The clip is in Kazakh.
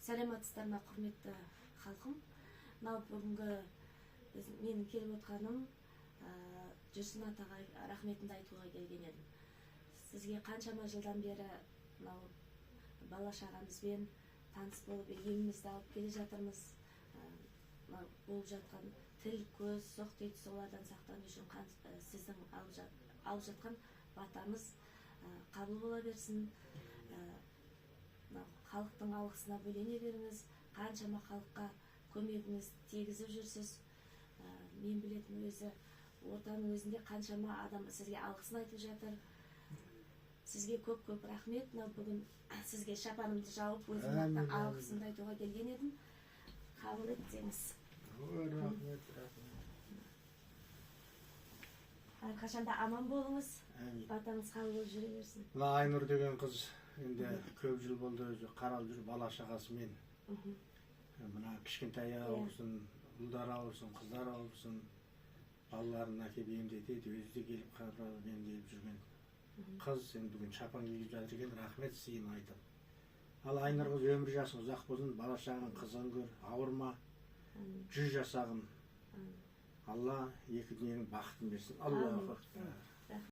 Саламатсыздар ма, құрметті халқым. Мынау бүгінгі менің келіп отқаным Жүрсін атаға рахметімді айтуға келген едім. Сізге қаншама жылдан бері мынау бала шағамызбен таныс болып, емімізді алып келе жатырмыз. Болып жатқан тіл, көз, соқ дейді, солардан сақтану үшін сіздің алып жатқан батамыз қабыл бола берсін. Халықтың алғысына бөлене беріңіз. Қаншама халыққа көмегіңіз тигізіп жүрсіз. Мен білетін өзі ортаның өзінде қаншама адам сізге алғысын айтып жатыр. Сізге көп рахмет. Бүгін сізге шапанымды жауып өзімнің алғысымды айтуға келген едім. Қабыл етсеңіз. Рахмет. Әрқашанда аман болыңыз. Батаңыз қабыл болып жүре берсін. Мына Айнұр деген қыз енді көп жыл болды өзі қаралып жүр бала шағасымен. Мына кішкентай ауырсын, ұлдар ауырсын, қыздар ауырсын, балаларын әкеп емдетеді, өзі де келіп қарап емделіп жүрген қыз енді бүгін шапан киіп жатыр екен, рахмет сыйын айтып. Ал Айнұр қыз өмір жасың ұзақ болсын, бала шағаң қызығын көр, ауырма, 100 жасағын. Алла екі дүниенің бақытын берсін. Аллаху акбар.